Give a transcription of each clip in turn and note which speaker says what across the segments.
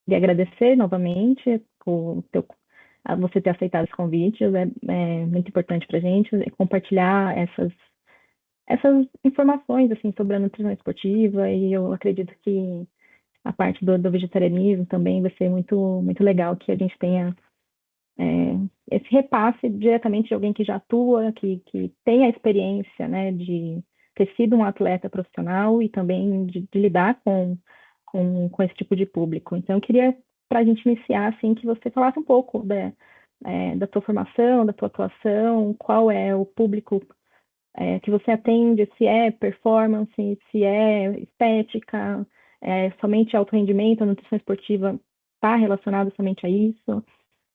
Speaker 1: queria agradecer novamente você ter aceitado esse convite. É muito importante para a gente compartilhar essas informações assim sobre a nutrição esportiva, e eu acredito que a parte do vegetarianismo também vai ser muito legal que a gente tenha é, esse repasse diretamente de alguém que já atua, que tem a experiência, né, de ter sido um atleta profissional e também de lidar com esse tipo de público. Então, eu queria, para a gente iniciar, assim, que você falasse um pouco da tua formação, da tua atuação, qual é o público que você atende, se é performance, se é estética, somente alto rendimento, a nutrição esportiva está relacionada somente a isso.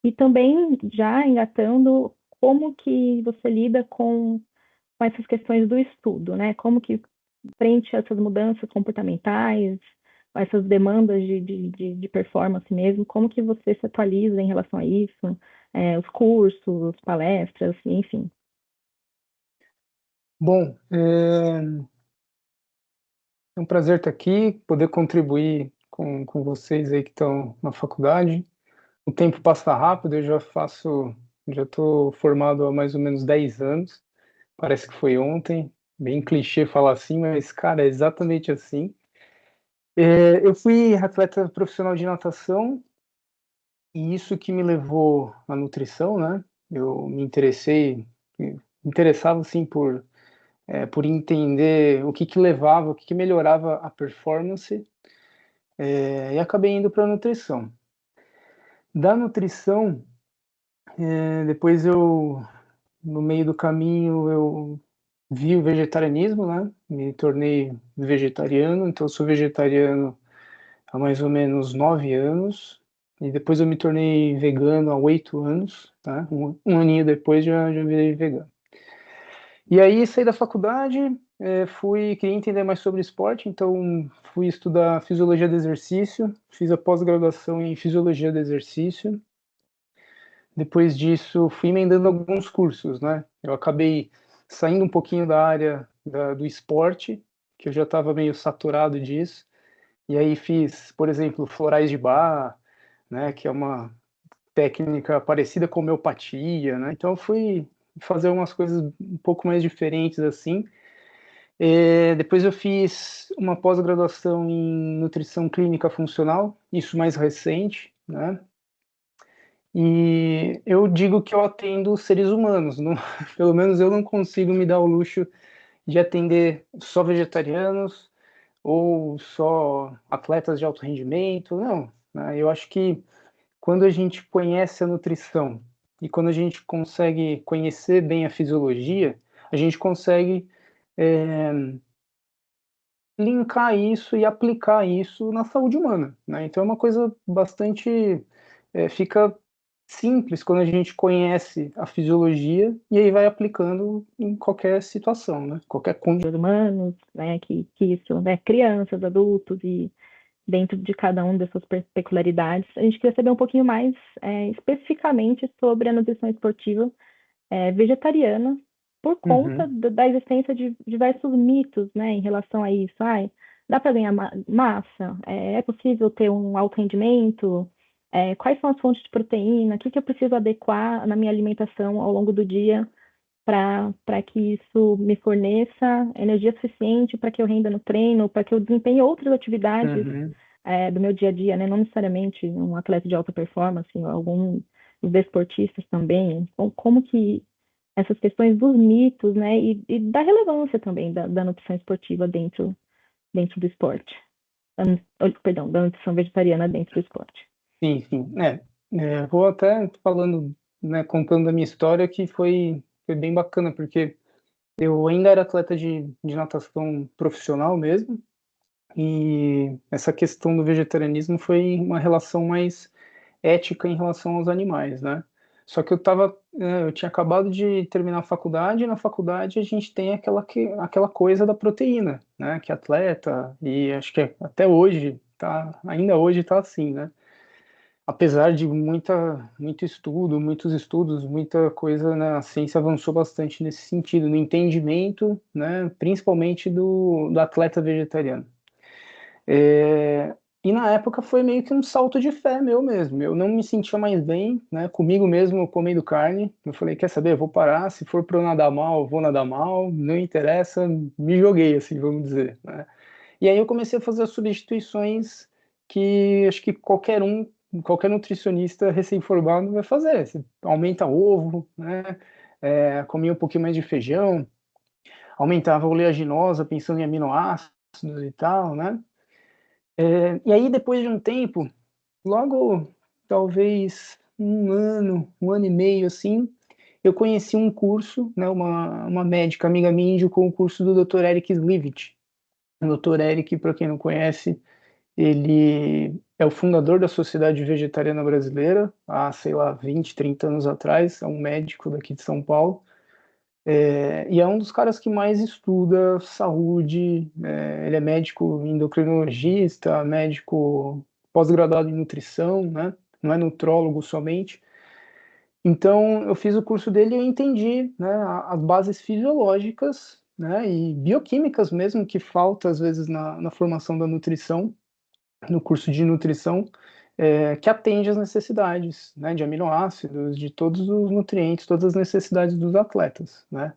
Speaker 1: E também já engatando como que você lida com essas questões do estudo, né? Como que frente a essas mudanças comportamentais, a essas demandas de performance mesmo, como que você se atualiza em relação a isso, os cursos, palestras, enfim.
Speaker 2: Bom, é um prazer estar aqui, poder contribuir com vocês aí que estão na faculdade. O tempo passa rápido, já estou formado há mais ou menos 10 anos, parece que foi ontem, bem clichê falar assim, mas, cara, é exatamente assim. Eu fui atleta profissional de natação e isso que me levou à nutrição, né? Eu me interessava, assim, por entender o que que levava, o que que melhorava a performance, e acabei indo para a nutrição. Da nutrição, depois no meio do caminho, eu vi o vegetarianismo, né? Me tornei vegetariano, então eu sou vegetariano há mais ou menos 9 anos, e depois eu me tornei vegano há 8 anos, tá? Um aninho depois já virei vegano. E aí saí da faculdade, queria entender mais sobre esporte, então fui estudar fisiologia do exercício, fiz a pós-graduação em fisiologia do exercício. Depois disso, fui emendando alguns cursos, né? Eu acabei saindo um pouquinho da área do esporte, que eu já estava meio saturado disso, e aí fiz, por exemplo, florais de Bach, né? Que é uma técnica parecida com homeopatia, né? Então eu fui fazer umas coisas um pouco mais diferentes assim. Depois eu fiz uma pós-graduação em nutrição clínica funcional, isso mais recente, né? E eu digo que eu atendo seres humanos, não, pelo menos eu não consigo me dar o luxo de atender só vegetarianos ou só atletas de alto rendimento, não, né? Eu acho que quando a gente conhece a nutrição e quando a gente consegue conhecer bem a fisiologia, a gente consegue é, linkar isso e aplicar isso na saúde humana, né? Então é uma coisa bastante fica simples quando a gente conhece a fisiologia e aí vai aplicando em qualquer situação, né? Qualquer condição.
Speaker 1: Os humanos, né, que isso, né, crianças, adultos e dentro de cada um dessas peculiaridades. A gente queria saber um pouquinho mais especificamente sobre a nutrição esportiva vegetariana, por conta
Speaker 2: Uhum,
Speaker 1: da existência de diversos mitos, né, em relação a isso. Ai, dá para ganhar massa? É possível ter um alto rendimento? Quais são as fontes de proteína? O que eu preciso adequar na minha alimentação ao longo do dia para que isso me forneça energia suficiente para que eu renda no treino, para que eu desempenhe outras atividades
Speaker 2: uhum.
Speaker 1: do meu dia a dia, né? Não necessariamente um atleta de alta performance, alguns desportistas também. Então, como que essas questões dos mitos, né, e da relevância também da nutrição esportiva dentro do esporte. Perdão, da nutrição vegetariana dentro do esporte.
Speaker 2: Sim, sim. Vou até falando, né, contando a minha história que foi bem bacana, porque eu ainda era atleta de natação profissional mesmo, e essa questão do vegetarianismo foi uma relação mais ética em relação aos animais, né? Só que eu tinha acabado de terminar a faculdade, e na faculdade a gente tem aquela coisa da proteína, né? Que é atleta, e acho que até hoje, ainda hoje tá assim, né? Apesar de muito estudo, muitos estudos, muita coisa, né? A ciência avançou bastante nesse sentido, no entendimento, né? Principalmente do atleta vegetariano. E na época foi meio que um salto de fé meu mesmo. Eu não me sentia mais bem, né, comigo mesmo comendo carne. Eu falei, quer saber, eu vou parar, se for para eu nadar mal, eu vou nadar mal, não interessa, me joguei, assim, vamos dizer, né? E aí eu comecei a fazer as substituições que acho que qualquer nutricionista recém-formado vai fazer. Você aumenta ovo, né? Comia um pouquinho mais de feijão, aumentava a oleaginosa pensando em aminoácidos e tal, né? E aí depois de um tempo, logo talvez um ano e meio assim, eu conheci um curso, né? Uma médica amiga minha indicou o curso do Dr. Eric Slivit. O Dr. Eric, para quem não conhece, ele é o fundador da Sociedade Vegetariana Brasileira, há, sei lá, 20, 30 anos atrás, é um médico daqui de São Paulo, e é um dos caras que mais estuda saúde, ele é médico endocrinologista, médico pós-graduado em nutrição, né? Não é nutrólogo somente. Então, eu fiz o curso dele e eu entendi, né, as bases fisiológicas, né, e bioquímicas mesmo, que falta às vezes na formação da nutrição, no curso de nutrição, que atende às necessidades, né, de aminoácidos, de todos os nutrientes, todas as necessidades dos atletas, né.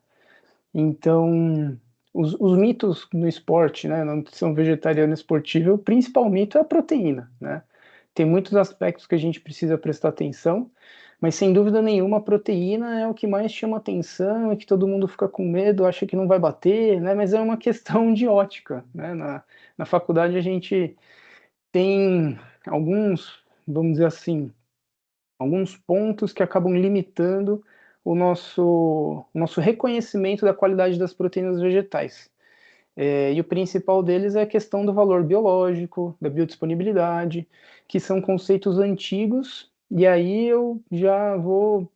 Speaker 2: Então, os mitos no esporte, né, na nutrição vegetariana esportiva, o principal mito é a proteína, né. Tem muitos aspectos que a gente precisa prestar atenção, mas sem dúvida nenhuma a proteína é o que mais chama atenção, é que todo mundo fica com medo, acha que não vai bater, né, mas é uma questão de ótica, né. Na faculdade a gente tem alguns, vamos dizer assim, alguns pontos que acabam limitando o nosso reconhecimento da qualidade das proteínas vegetais. E o principal deles é a questão do valor biológico, da biodisponibilidade, que são conceitos antigos, e aí eu já vou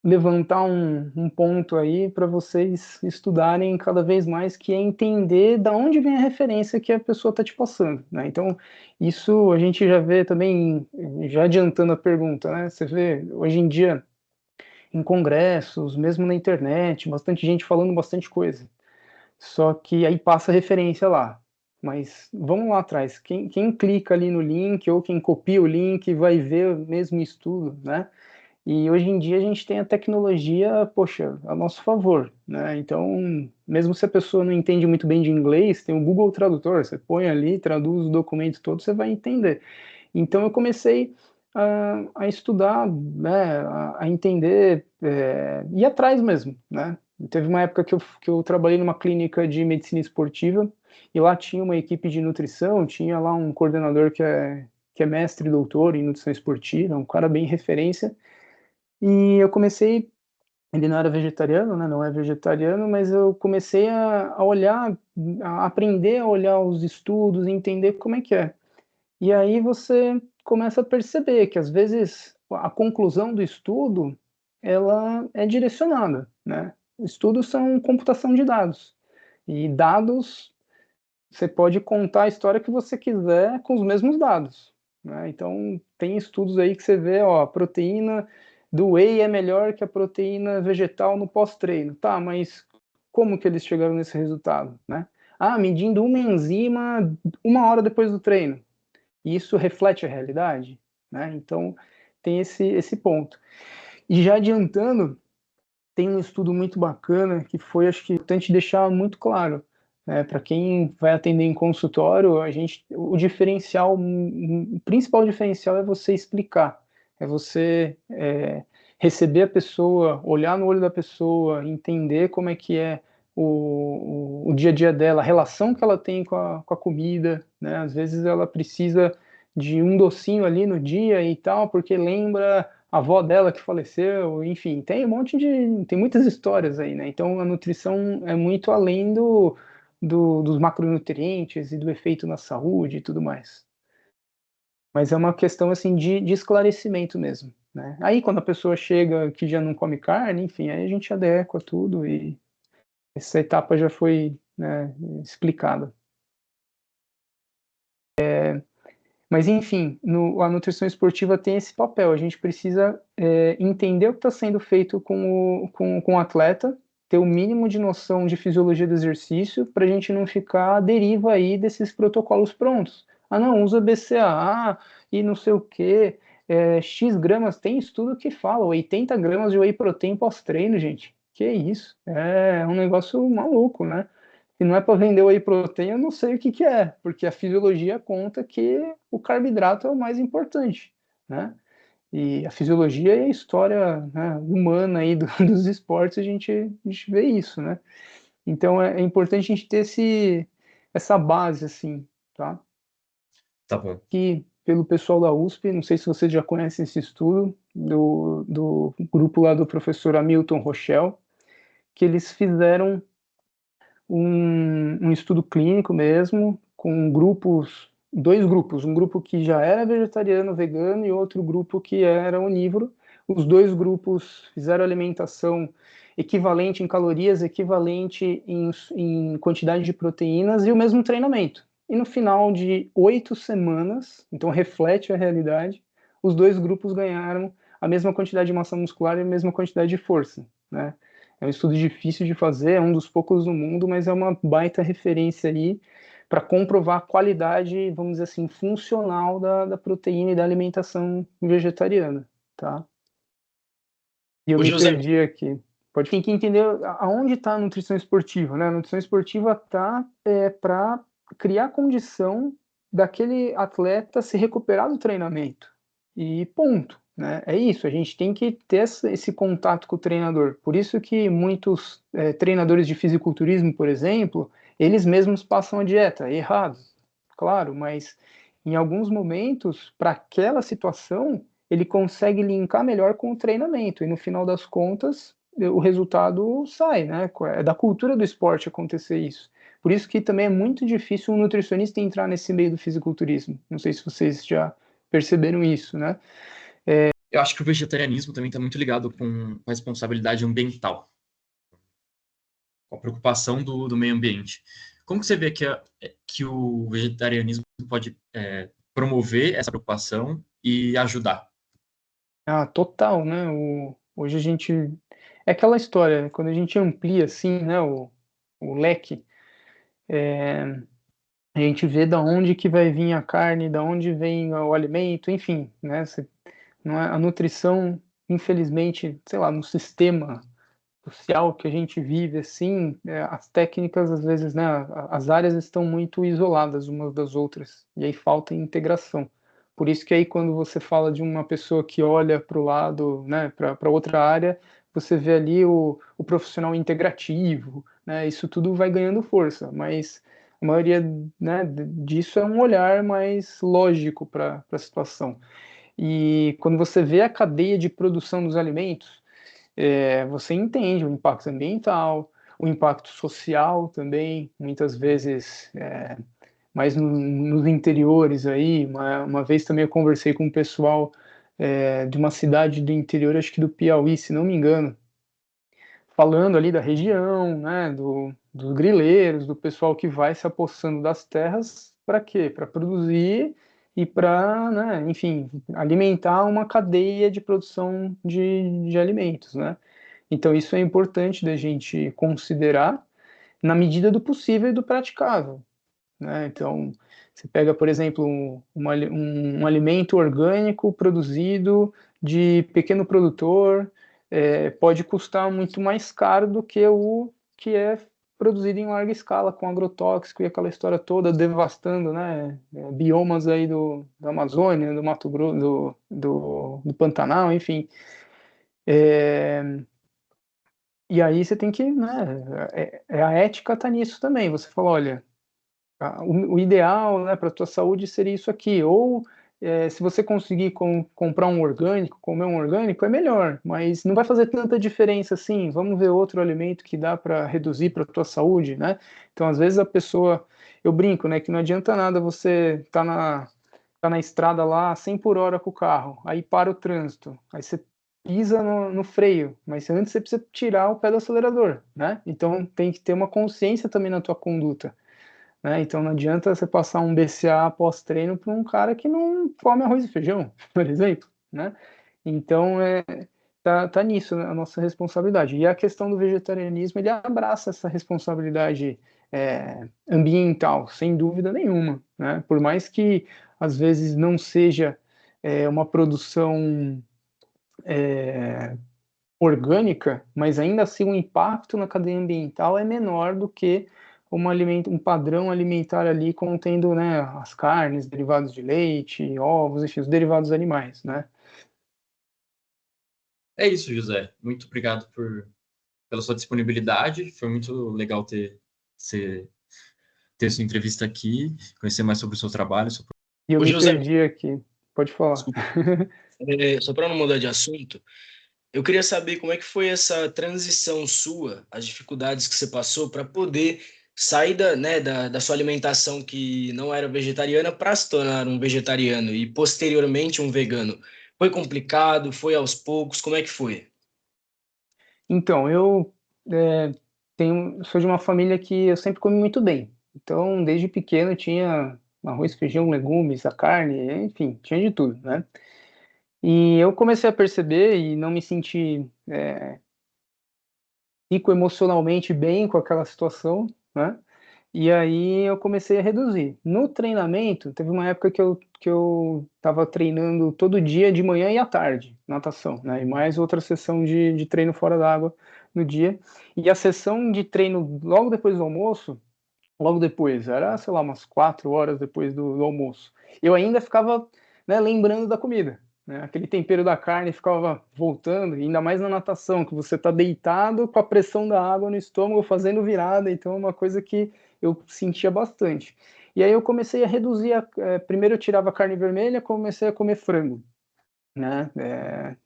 Speaker 2: levantar um ponto aí para vocês estudarem cada vez mais, que é entender da onde vem a referência que a pessoa está te passando, né? Então, isso a gente já vê também, já adiantando a pergunta, né? Você vê hoje em dia em congressos, mesmo na internet, bastante gente falando bastante coisa. Só que aí passa a referência lá. Mas vamos lá atrás. Quem clica ali no link ou quem copia o link vai ver o mesmo estudo, né? E hoje em dia a gente tem a tecnologia, poxa, a nosso favor, né? Então, mesmo se a pessoa não entende muito bem de inglês, tem o Google Tradutor, você põe ali, traduz o documento todo, você vai entender. Então eu comecei a estudar, né, a entender, ir atrás mesmo, né? Teve uma época que eu trabalhei numa clínica de medicina esportiva e lá tinha uma equipe de nutrição, tinha lá um coordenador que é mestre e doutor em nutrição esportiva, um cara bem referência, e eu comecei, ele não era vegetariano, né, não é vegetariano, mas eu comecei a olhar, a aprender a olhar os estudos, entender como é que é. E aí você começa a perceber que às vezes a conclusão do estudo ela é direcionada, né? Estudos são computação de dados. E dados, você pode contar a história que você quiser com os mesmos dados, né? Então, tem estudos aí que você vê, ó, a proteína do whey é melhor que a proteína vegetal no pós-treino. Tá, mas como que eles chegaram nesse resultado, né? Ah, medindo uma enzima 1 hora depois do treino. E isso reflete a realidade, né? Então, tem esse ponto. E já adiantando, tem um estudo muito bacana que foi, acho que, importante deixar muito claro, né? Para quem vai atender em consultório, o diferencial, o principal diferencial é você explicar, é você receber a pessoa, olhar no olho da pessoa, entender como é que é o dia a dia dela, a relação que ela tem com a comida, né? Às vezes ela precisa de um docinho ali no dia e tal, porque lembra a avó dela que faleceu, enfim, tem muitas histórias aí, né? Então a nutrição é muito além dos macronutrientes e do efeito na saúde e tudo mais. Mas é uma questão assim de esclarecimento mesmo, né? Aí quando a pessoa chega que já não come carne, enfim, aí a gente adequa tudo e essa etapa já foi, né, explicada. Mas enfim, a nutrição esportiva tem esse papel. A gente precisa entender o que está sendo feito com o atleta, ter o mínimo de noção de fisiologia do exercício para a gente não ficar à deriva aí desses protocolos prontos. Ah, não, usa BCAA e não sei o quê, X gramas, tem estudo que fala, 80 gramas de whey protein pós-treino, gente. Que isso? É um negócio maluco, né? Se não é para vender whey protein, eu não sei o que que é, porque a fisiologia conta que o carboidrato é o mais importante, né? E a fisiologia e a história, né, humana aí dos esportes, a gente vê isso, né? Então é importante a gente ter essa base, assim, tá?
Speaker 3: Tá bom.
Speaker 2: Que pelo pessoal da USP, não sei se vocês já conhecem esse estudo, do grupo lá do professor Hamilton Rochelle, que eles fizeram um estudo clínico mesmo, com dois grupos, um grupo que já era vegetariano, vegano, e outro grupo que era onívoro. Os dois grupos fizeram alimentação equivalente em calorias, equivalente em quantidade de proteínas e o mesmo treinamento. E no final de 8 semanas, então reflete a realidade, os dois grupos ganharam a mesma quantidade de massa muscular e a mesma quantidade de força, né? É um estudo difícil de fazer, é um dos poucos do mundo, mas é uma baita referência aí para comprovar a qualidade, vamos dizer assim, funcional da proteína e da alimentação vegetariana, tá? E eu
Speaker 3: Ô,
Speaker 2: me
Speaker 3: José,
Speaker 2: perdi aqui. Tem que entender aonde está a nutrição esportiva, né? A nutrição esportiva está para criar condição daquele atleta se recuperar do treinamento. E ponto, né? É isso, a gente tem que ter esse contato com o treinador. Por isso que muitos treinadores de fisiculturismo, por exemplo, eles mesmos passam a dieta, errado, claro, mas em alguns momentos, para aquela situação, ele consegue linkar melhor com o treinamento, e no final das contas, o resultado sai, né? É da cultura do esporte acontecer isso. Por isso que também é muito difícil um nutricionista entrar nesse meio do fisiculturismo. Não sei se vocês já perceberam isso, né?
Speaker 3: eu acho que o vegetarianismo também está muito ligado com a responsabilidade ambiental, com a preocupação do meio ambiente. Como que você vê que o vegetarianismo pode promover essa preocupação e ajudar?
Speaker 2: Ah, total, né? Hoje a gente... É aquela história, né? Quando a gente amplia, assim, né, o leque, a gente vê da onde que vai vir a carne, da onde vem o alimento, enfim, né? Não é, a nutrição, infelizmente, sei lá, no sistema social que a gente vive, assim, as técnicas, às vezes, né, as áreas estão muito isoladas umas das outras, e aí falta integração. Por isso que aí quando você fala de uma pessoa que olha para o lado, né, para outra área, você vê ali o profissional integrativo, né, isso tudo vai ganhando força, mas a maioria, né, disso é um olhar mais lógico para a situação. E quando você vê a cadeia de produção dos alimentos, você entende o impacto ambiental, o impacto social também, muitas vezes mais nos interiores aí. Uma vez também eu conversei com um pessoal de uma cidade do interior, acho que do Piauí, se não me engano, falando ali da região, né, dos grileiros, do pessoal que vai se apossando das terras, para quê? Para produzir e para, né, enfim, alimentar uma cadeia de produção de alimentos, né? Então isso é importante da gente considerar na medida do possível e do praticável, né? Então você pega, por exemplo, um alimento orgânico produzido de pequeno produtor, pode custar muito mais caro do que o que é produzido em larga escala, com agrotóxico e aquela história toda, devastando, né, biomas aí da Amazônia, do Mato Grosso, do Pantanal, enfim. E aí você tem que, né, a ética está nisso também. Você fala, olha, o ideal, né, para a tua saúde seria isso aqui. Ou se você conseguir comprar um orgânico, comer um orgânico, é melhor, mas não vai fazer tanta diferença assim. Vamos ver outro alimento que dá para reduzir para a tua saúde, né? Então, às vezes a pessoa, eu brinco, né, que não adianta nada você tá na estrada lá 100 por hora com o carro, aí para o trânsito, aí você pisa no freio, mas antes você precisa tirar o pé do acelerador, né? Então tem que ter uma consciência também na tua conduta, né? Então não adianta você passar um BCA pós-treino para um cara que não come arroz e feijão, por exemplo, né? Então tá nisso, né, a nossa responsabilidade. E a questão do vegetarianismo, ele abraça essa responsabilidade ambiental, sem dúvida nenhuma, né? Por mais que às vezes não seja uma produção orgânica, mas ainda assim o impacto na cadeia ambiental é menor do que um padrão alimentar ali contendo, né, as carnes, derivados de leite, ovos, enfim, os derivados animais, né?
Speaker 3: É isso, José. Muito obrigado pela sua disponibilidade. Foi muito legal você- ter sua entrevista aqui, conhecer mais sobre o seu trabalho.
Speaker 2: E eu
Speaker 4: Ô,
Speaker 2: me
Speaker 4: José,
Speaker 2: perdi aqui. Pode falar.
Speaker 4: desculpa, só para não mudar de assunto, eu queria saber como é que foi essa transição sua, as dificuldades que você passou para poder sair da sua alimentação que não era vegetariana para se tornar um vegetariano e posteriormente um vegano. Foi complicado? Foi aos poucos? Como é que foi?
Speaker 2: Então, eu sou de uma família que eu sempre comi muito bem. Então, desde pequeno eu tinha arroz, feijão, legumes, a carne, enfim, tinha de tudo, né? E eu comecei a perceber e não me senti rico emocionalmente bem com aquela situação, né? E aí eu comecei a reduzir. No treinamento, teve uma época que eu estava treinando todo dia, de manhã e à tarde, natação, né? E mais outra sessão de treino fora d'água no dia. E a sessão de treino logo depois do almoço, logo depois, era, sei lá, umas 4 horas depois do almoço. Eu ainda ficava, né, lembrando da comida, né? Aquele tempero da carne ficava voltando, e ainda mais na natação, que você está deitado com a pressão da água no estômago fazendo virada, então é uma coisa que eu sentia bastante. E aí eu comecei a reduzir, primeiro eu tirava a carne vermelha, comecei a comer frango, né,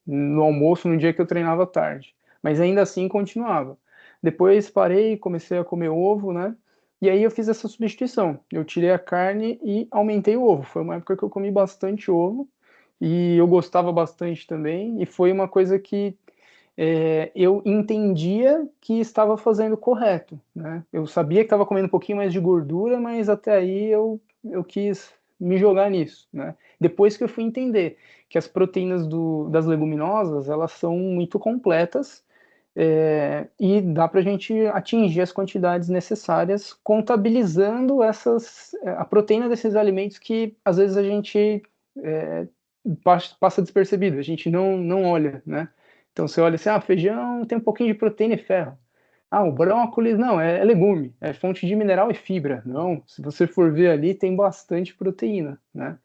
Speaker 2: no almoço no dia que eu treinava à tarde, mas ainda assim continuava. Depois parei, comecei a comer ovo, né, e aí eu fiz essa substituição. Eu tirei a carne e aumentei o ovo. Foi uma época que eu comi bastante ovo e eu gostava bastante também, e foi uma coisa que eu entendia que estava fazendo correto, né? Eu sabia que estava comendo um pouquinho mais de gordura, mas até aí eu quis me jogar nisso, né? Depois que eu fui entender que as proteínas das leguminosas, elas são muito completas, e dá para a gente atingir as quantidades necessárias contabilizando a proteína desses alimentos que às vezes a gente é, passa despercebido, a gente não olha, né? Então você olha assim, feijão tem um pouquinho de proteína e ferro. O brócolis, não, é legume, é fonte de mineral e fibra. Não, se você for ver ali, tem bastante proteína, né?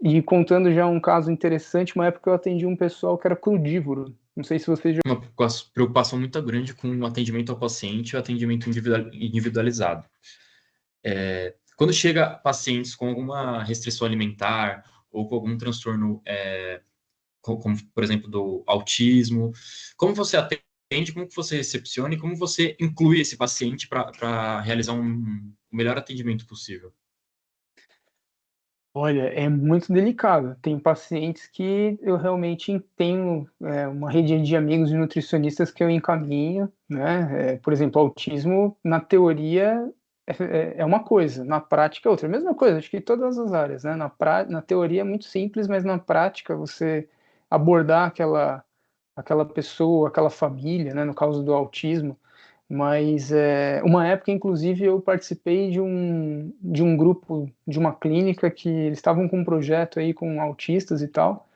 Speaker 2: E contando já um caso interessante, uma época eu atendi um pessoal que era crudívoro. Não sei se vocês já...
Speaker 3: Uma preocupação muito grande com o atendimento ao paciente e o atendimento individualizado. Quando chega pacientes com alguma restrição alimentar ou com algum transtorno, como, por exemplo, do autismo, como você atende, como que você recepciona e como você inclui esse paciente para realizar o melhor atendimento possível?
Speaker 2: Olha, é muito delicado. Tem pacientes que eu realmente tenho uma rede de amigos e nutricionistas que eu encaminho, né? Por exemplo, autismo, na teoria, é uma coisa, na prática é outra. A mesma coisa, acho que em todas as áreas, né? Na teoria é muito simples, mas na prática você abordar aquela pessoa, aquela família, né? No caso do autismo, mas uma época, inclusive, eu participei de um grupo, de uma clínica que eles estavam com um projeto aí com autistas e tal.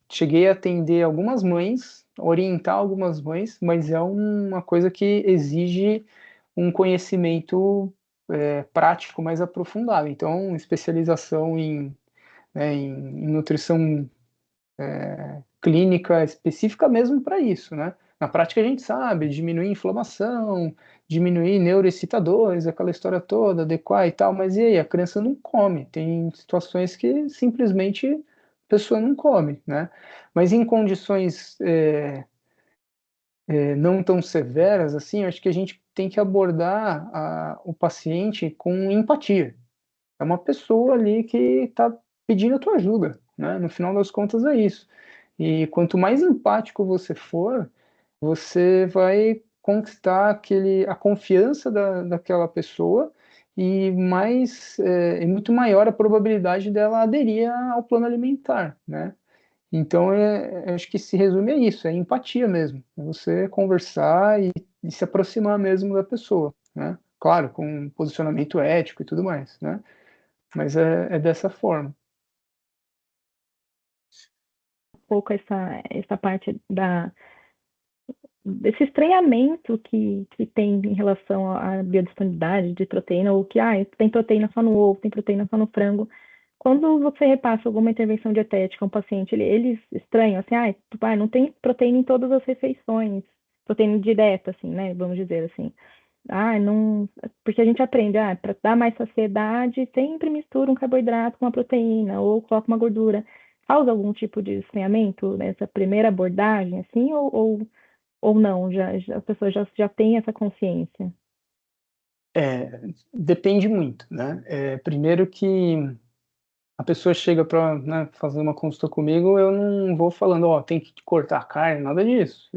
Speaker 2: Cheguei a atender algumas mães, orientar algumas mães, mas é uma coisa que exige um conhecimento prático mais aprofundado. Então, especialização em nutrição clínica específica mesmo para isso, né? Na prática a gente sabe diminuir inflamação, diminuir neuroexcitadores, aquela história toda, adequar e tal, mas e aí? A criança não come. Tem situações que simplesmente a pessoa não come, né? Mas em condições não tão severas assim, eu acho que a gente tem que abordar o paciente com empatia. É uma pessoa ali que está pedindo a tua ajuda, né? No final das contas é isso. E quanto mais empático você for, você vai conquistar a confiança daquela pessoa e muito maior a probabilidade dela aderir ao plano alimentar, né? Então, acho que se resume a isso, é empatia mesmo, é você conversar e se aproximar mesmo da pessoa, né? Claro, com um posicionamento ético e tudo mais, né? Mas é dessa forma.
Speaker 1: Um pouco essa parte desse estranhamento que tem em relação à biodisponibilidade de proteína, ou que tem proteína só no ovo, tem proteína só no frango. Quando você repassa alguma intervenção dietética a um paciente, eles estranham, assim, não tem proteína em todas as refeições, proteína direta, assim, né, vamos dizer assim. Não, porque a gente aprende, para dar mais saciedade, sempre mistura um carboidrato com uma proteína, ou coloca uma gordura. Causa algum tipo de estranhamento nessa primeira abordagem, assim, ou não? A pessoa já tem essa consciência?
Speaker 2: Depende muito, né? Primeiro que a pessoa chega para, né, fazer uma consulta comigo, eu não vou falando, tem que cortar a carne, nada disso.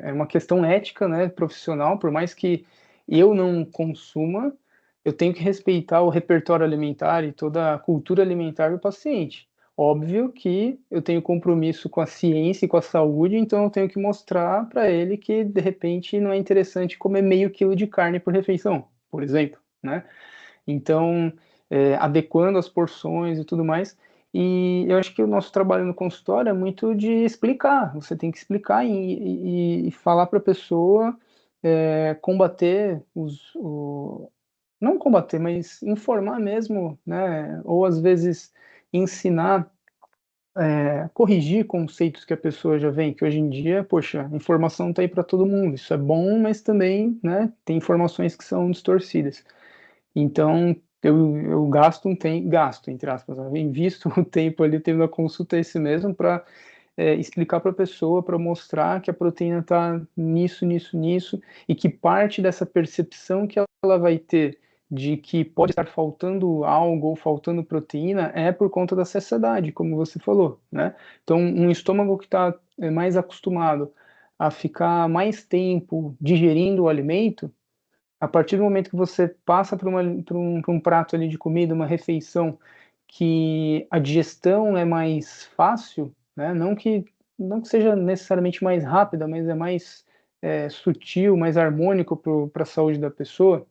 Speaker 2: É uma questão ética, né, profissional, por mais que eu não consuma, eu tenho que respeitar o repertório alimentar e toda a cultura alimentar do paciente. Óbvio que eu tenho compromisso com a ciência e com a saúde, então eu tenho que mostrar para ele que, de repente, não é interessante comer meio quilo de carne por refeição, por exemplo, né? Então, adequando as porções e tudo mais. E eu acho que o nosso trabalho no consultório é muito de explicar. Você tem que explicar e falar para a pessoa, combater não combater, mas informar mesmo, né? Ou às vezes ensinar, corrigir conceitos que a pessoa já vem, que hoje em dia, poxa, a informação está aí para todo mundo. Isso é bom, mas também, né, tem informações que são distorcidas. Então, eu gasto entre aspas, né, eu invisto o tempo ali tendo a consulta esse mesmo para explicar para a pessoa, para mostrar que a proteína está nisso, nisso, nisso, e que parte dessa percepção que ela vai ter de que pode estar faltando algo ou faltando proteína é por conta da saciedade, como você falou, né? Então, um estômago que está mais acostumado a ficar mais tempo digerindo o alimento, a partir do momento que você passa para um prato ali de comida, uma refeição, que a digestão é mais fácil, né? Não que seja necessariamente mais rápida, mas é mais sutil, mais harmônico para a saúde da pessoa,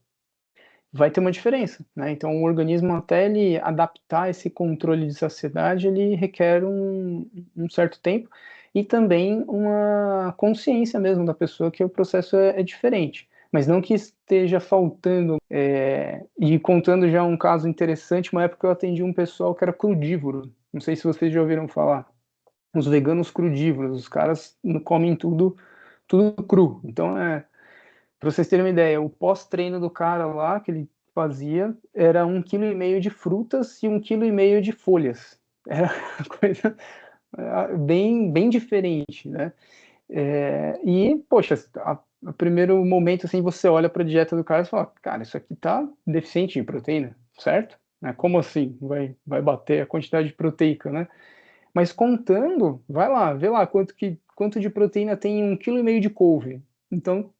Speaker 2: vai ter uma diferença, né? Então, o organismo, até ele adaptar esse controle de saciedade, ele requer um certo tempo e também uma consciência mesmo da pessoa que o processo é diferente. Mas não que esteja faltando, e contando já um caso interessante, uma época eu atendi um pessoal que era crudívoro, não sei se vocês já ouviram falar, os veganos crudívoros, os caras comem tudo cru, então para vocês terem uma ideia, o pós-treino do cara lá, que ele fazia, era 1,5 kg de frutas e 1,5 kg de folhas. Era uma coisa bem, bem diferente, né? Poxa, a primeiro momento, assim, você olha para a dieta do cara e fala, cara, isso aqui tá deficiente em proteína, certo? Né? Como assim? Vai bater a quantidade proteica, né? Mas contando, vai lá, vê lá quanto de proteína tem em 1,5 kg de couve. Então,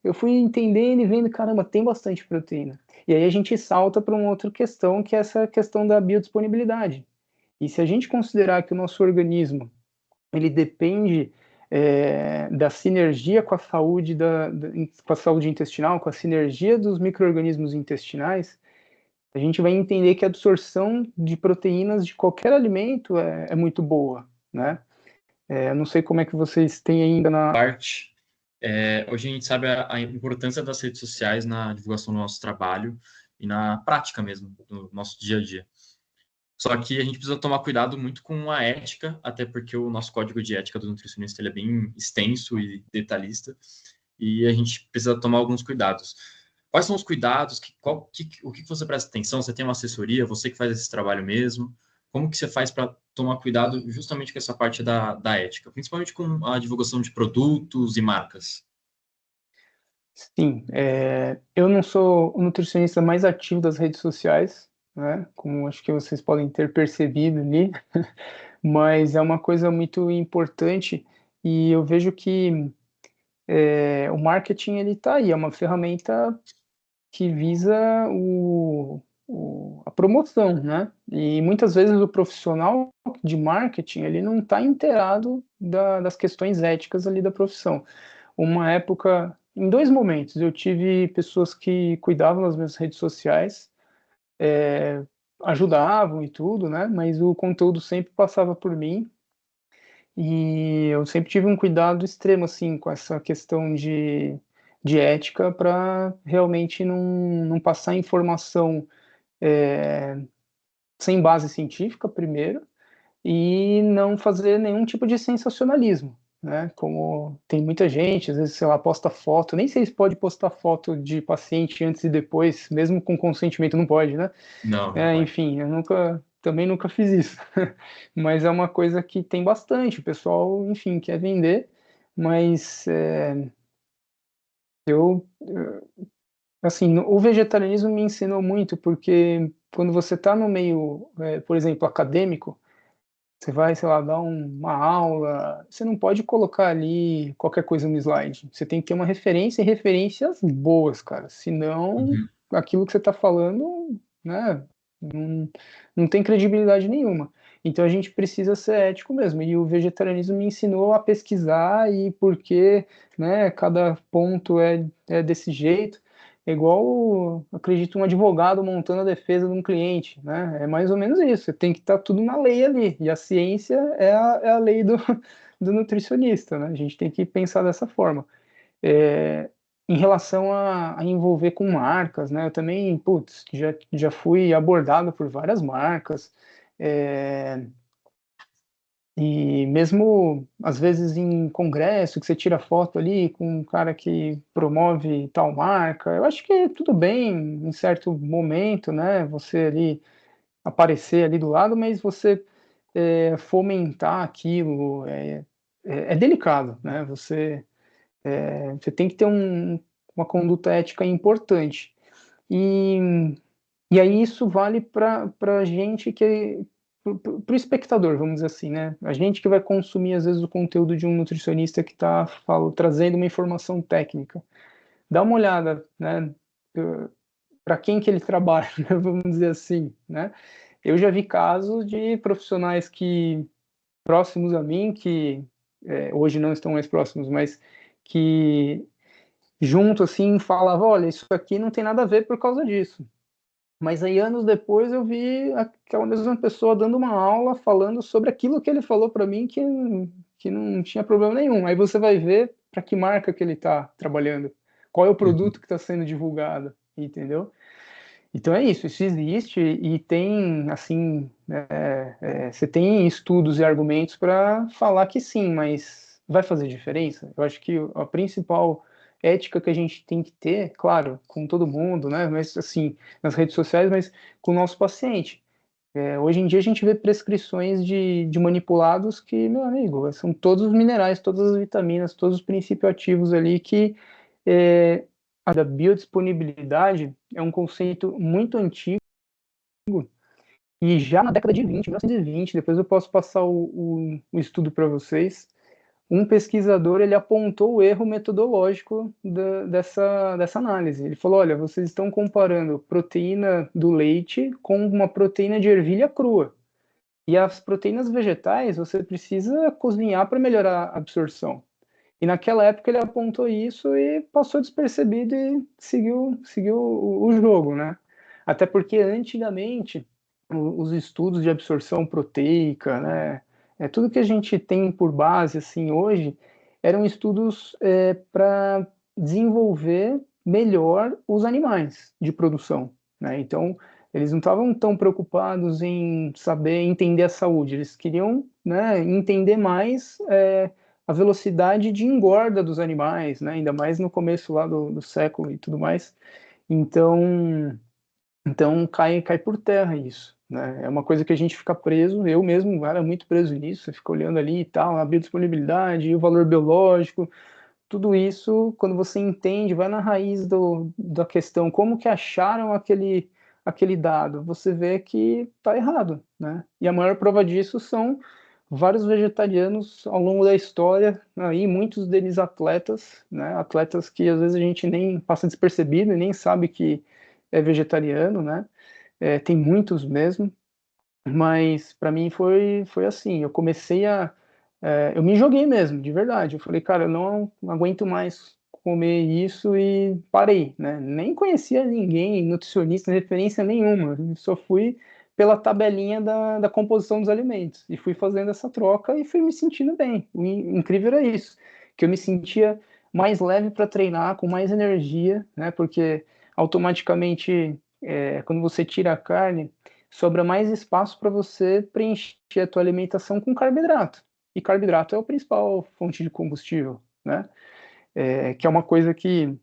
Speaker 2: eu fui entendendo e vendo, caramba, tem bastante proteína. E aí a gente salta para uma outra questão, que é essa questão da biodisponibilidade. E se a gente considerar que o nosso organismo, ele depende da sinergia com a saúde com a saúde intestinal, com a sinergia dos micro-organismos intestinais, a gente vai entender que a absorção de proteínas de qualquer alimento é muito boa, né? Não sei como é que vocês têm ainda na
Speaker 3: parte. Hoje a gente sabe a importância das redes sociais na divulgação do nosso trabalho e na prática mesmo, do nosso dia a dia. Só que a gente precisa tomar cuidado muito com a ética, até porque o nosso código de ética do nutricionista ele é bem extenso e detalhista, e a gente precisa tomar alguns cuidados. Quais são os cuidados? O que você presta atenção? Você tem uma assessoria? Você que faz esse trabalho mesmo? Como que você faz para tomar cuidado justamente com essa parte da ética, principalmente com a divulgação de produtos e marcas?
Speaker 2: Sim, eu não sou o nutricionista mais ativo das redes sociais, né? Como acho que vocês podem ter percebido ali, mas é uma coisa muito importante e eu vejo que o marketing ele está aí, é uma ferramenta que visa a promoção, né? E muitas vezes o profissional de marketing, ele não está inteirado das questões éticas ali da profissão. Uma época, em 2 momentos, eu tive pessoas que cuidavam das minhas redes sociais, ajudavam e tudo, né? Mas o conteúdo sempre passava por mim, e eu sempre tive um cuidado extremo, assim, com essa questão de ética para realmente não passar informação sem base científica, primeiro, e não fazer nenhum tipo de sensacionalismo, né? Como tem muita gente, às vezes, sei lá, posta foto, nem sei se pode postar foto de paciente antes e depois, mesmo com consentimento, não pode, né?
Speaker 3: Não, não pode.
Speaker 2: Enfim, também nunca fiz isso, mas é uma coisa que tem bastante, o pessoal, enfim, quer vender, mas eu, assim, o vegetarianismo me ensinou muito, porque quando você está no meio, por exemplo, acadêmico, você vai, sei lá, dar uma aula, você não pode colocar ali qualquer coisa no slide. Você tem que ter uma referência e referências boas, cara. Senão,
Speaker 3: Uhum.
Speaker 2: aquilo que você está falando, né, não, não tem credibilidade nenhuma. Então a gente precisa ser ético mesmo. E o vegetarianismo me ensinou a pesquisar e por que, né, cada ponto é desse jeito. É igual, acredito, um advogado montando a defesa de um cliente, né? É mais ou menos isso. Tem que estar tudo na lei ali. E a ciência é a lei do nutricionista, né? A gente tem que pensar dessa forma. É, em relação a envolver com marcas, né? Eu também, putz, já fui abordado por várias marcas. É, e mesmo, às vezes, em congresso, que você tira foto ali com um cara que promove tal marca, eu acho que tudo bem em certo momento, né? Você ali aparecer ali do lado, mas você fomentar aquilo é delicado, né? Você tem que ter uma conduta ética importante. E, e aí isso vale para gente para o espectador, vamos dizer assim, né? A gente que vai consumir, às vezes, o conteúdo de um nutricionista que está trazendo uma informação técnica. Dá uma olhada, né? Para quem que ele trabalha, né? Vamos dizer assim, né? Eu já vi casos de profissionais que próximos a mim, que hoje não estão mais próximos, mas que junto assim falavam, olha, isso aqui não tem nada a ver por causa disso. Mas aí, anos depois, eu vi aquela mesma pessoa dando uma aula falando sobre aquilo que ele falou para mim que não tinha problema nenhum. Aí você vai ver para que marca que ele está trabalhando, qual é o
Speaker 3: Uhum.
Speaker 2: produto que está sendo divulgado, entendeu? Então é isso existe e tem, assim, você tem estudos e argumentos para falar que sim, mas vai fazer diferença? Eu acho que a principal ética que a gente tem que ter, claro, com todo mundo, né, mas assim, nas redes sociais, mas com o nosso paciente. Hoje em dia a gente vê prescrições de manipulados que, meu amigo, são todos os minerais, todas as vitaminas, todos os princípios ativos ali que é, a da biodisponibilidade é um conceito muito antigo e já na década de 20, 1920, depois eu posso passar o estudo para vocês, um pesquisador ele apontou o erro metodológico dessa análise. Ele falou, olha, vocês estão comparando proteína do leite com uma proteína de ervilha crua. E as proteínas vegetais você precisa cozinhar para melhorar a absorção. E naquela época ele apontou isso e passou despercebido e seguiu o jogo, né? Até porque antigamente os estudos de absorção proteica, né? Tudo que a gente tem por base assim hoje eram estudos para desenvolver melhor os animais de produção, né? Então eles não estavam tão preocupados em saber entender a saúde, eles queriam, né, entender mais a velocidade de engorda dos animais, né? Ainda mais no começo lá do século e tudo mais. Então, então cai por terra isso, né? É uma coisa que a gente fica preso, eu mesmo era muito preso nisso, você fica olhando ali e tal, a biodisponibilidade, o valor biológico, tudo isso, quando você entende, vai na raiz da questão, como que acharam aquele dado, você vê que está errado, né? E a maior prova disso são vários vegetarianos ao longo da história, aí muitos deles atletas, né? Atletas que às vezes a gente nem passa despercebido e nem sabe que é vegetariano, né? tem muitos mesmo, mas para mim foi assim, eu comecei eu me joguei mesmo, de verdade, eu falei, cara, eu não aguento mais comer isso e parei, né, nem conhecia ninguém, nutricionista, referência nenhuma, eu só fui pela tabelinha da composição dos alimentos, e fui fazendo essa troca e fui me sentindo bem, o incrível era isso, que eu me sentia mais leve para treinar, com mais energia, né, porque automaticamente, quando você tira a carne, sobra mais espaço para você preencher a tua alimentação com carboidrato. E carboidrato é a principal fonte de combustível, né? Que é uma coisa que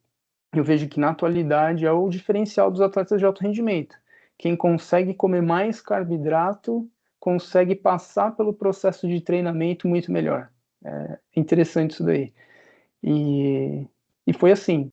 Speaker 2: eu vejo que na atualidade é o diferencial dos atletas de alto rendimento. Quem consegue comer mais carboidrato consegue passar pelo processo de treinamento muito melhor. É interessante isso daí. E foi assim,